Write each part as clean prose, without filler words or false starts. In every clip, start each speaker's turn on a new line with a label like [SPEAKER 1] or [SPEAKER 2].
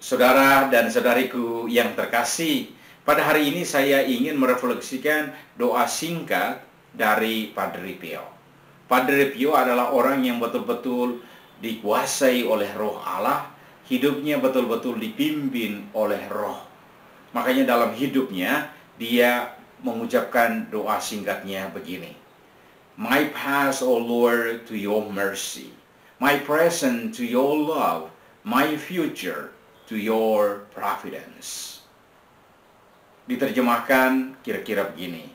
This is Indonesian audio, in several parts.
[SPEAKER 1] Saudara dan saudariku yang terkasih, pada hari ini saya ingin merefleksikan doa singkat dari Padre Pio. Padre Pio adalah orang yang betul-betul dikuasai oleh Roh Allah, hidupnya betul-betul dipimpin oleh Roh. Makanya dalam hidupnya dia mengucapkan doa singkatnya begini. My past, O Lord, to your mercy. My present to your love. My future to your providence. Diterjemahkan kira-kira begini.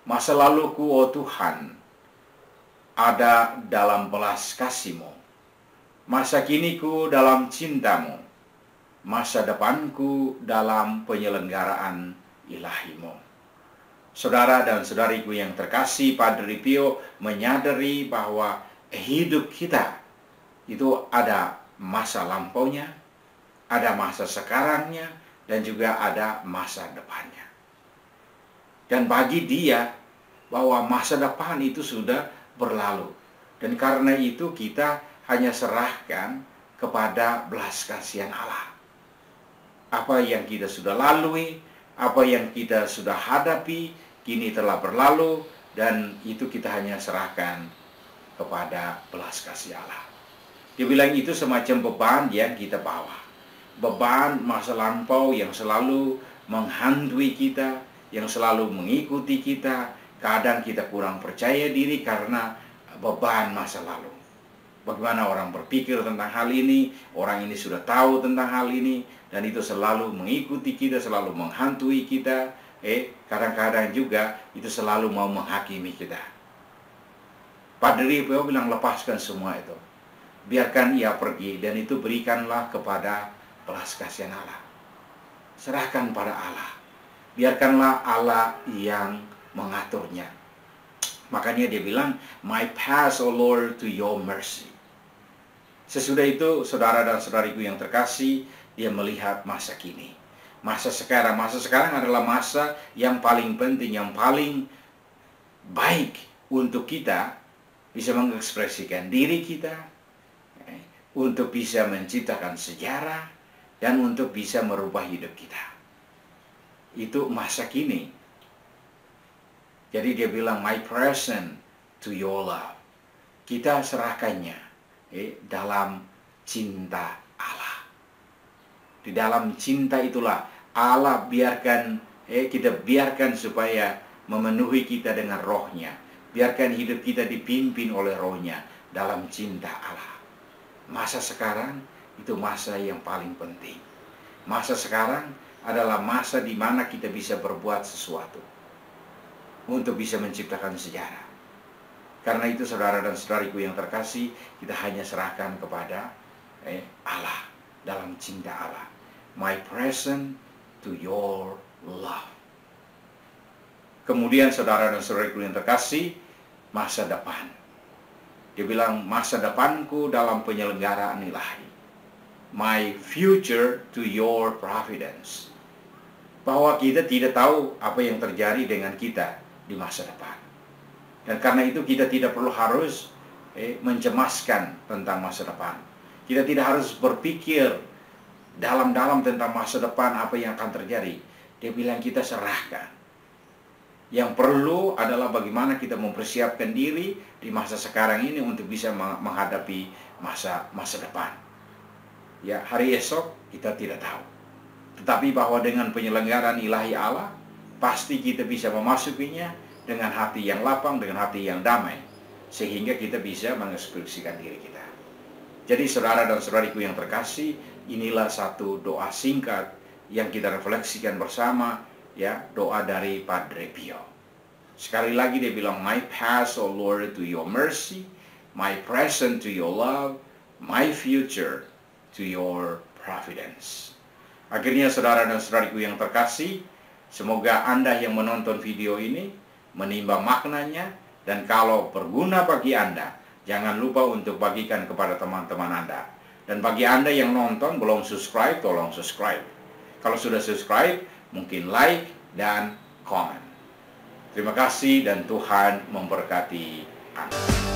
[SPEAKER 1] Masa laluku, oh Tuhan, ada dalam belas kasih-Mu. Masa kiniku dalam cinta-Mu. Masa depanku dalam penyelenggaraan ilahi-Mu. Saudara dan saudariku yang terkasih, Padre Pio menyadari bahwa hidup kita itu ada masa lampaunya, ada masa sekarangnya, dan juga ada masa depannya. Dan bagi dia, bahwa masa depan itu sudah berlalu. Dan karena itu kita hanya serahkan kepada belas kasihan Allah. Apa yang kita sudah lalui, apa yang kita sudah hadapi, kini telah berlalu, dan itu kita hanya serahkan kepada belas kasih Allah. Dia bilang itu semacam beban yang kita bawa. Beban masa lampau yang selalu menghantui kita, yang selalu mengikuti kita. Kadang kita kurang percaya diri karena beban masa lalu. Bagaimana orang berpikir tentang hal ini, orang ini sudah tahu tentang hal ini, dan itu selalu mengikuti kita, selalu menghantui kita. Kadang-kadang juga itu selalu mau menghakimi kita. Padre Pio bilang lepaskan semua itu. Biarkan ia pergi, dan itu berikanlah kepada belas kasihan Allah. Serahkan pada Allah. Biarkanlah Allah yang mengaturnya. Makanya dia bilang, my past, O Lord, to your mercy. Sesudah itu, saudara dan saudariku yang terkasih, dia melihat masa kini. Masa sekarang. Masa sekarang adalah masa yang paling penting, yang paling baik untuk kita bisa mengekspresikan diri kita, untuk bisa menciptakan sejarah, dan untuk bisa merubah hidup kita. Itu masa kini. Jadi dia bilang, my present to your love. Kita serahkannya dalam cinta Allah. Di dalam cinta itulah Allah biarkan, kita biarkan supaya memenuhi kita dengan rohnya. Biarkan hidup kita dipimpin oleh rohnya dalam cinta Allah. Masa sekarang itu masa yang paling penting. Masa sekarang adalah masa di mana kita bisa berbuat sesuatu untuk bisa menciptakan sejarah. Karena itu saudara dan saudariku yang terkasih, kita hanya serahkan kepada Allah dalam cinta Allah. My present to your love. Kemudian saudara dan saudariku yang terkasih, masa depan. Dia bilang, masa depanku dalam penyelenggaraan ilahi. My future to your providence. Bahwa kita tidak tahu apa yang terjadi dengan kita di masa depan. Dan karena itu kita tidak perlu harus mencemaskan tentang masa depan. Kita tidak harus berpikir dalam-dalam tentang masa depan apa yang akan terjadi. Dia bilang kita serahkan. Yang perlu adalah bagaimana kita mempersiapkan diri di masa sekarang ini untuk bisa menghadapi masa depan. Ya, hari esok kita tidak tahu. Tetapi bahwa dengan penyelenggaraan ilahi Allah, pasti kita bisa memasukinya dengan hati yang lapang, dengan hati yang damai. Sehingga kita bisa mengekspresikan diri kita. Jadi saudara dan saudariku yang terkasih, inilah satu doa singkat yang kita refleksikan bersama, ya, doa dari Padre Pio. Sekali lagi dia bilang, my past, O Lord, to your mercy, my present to your love, my future to your providence. Akhirnya saudara dan saudariku yang terkasih, semoga Anda yang menonton video ini menimba maknanya, dan kalau berguna bagi Anda, jangan lupa untuk bagikan kepada teman-teman Anda. Dan bagi Anda yang nonton belum subscribe, tolong subscribe. Kalau sudah subscribe, mungkin like dan komen. Terima kasih dan Tuhan memberkati Anda.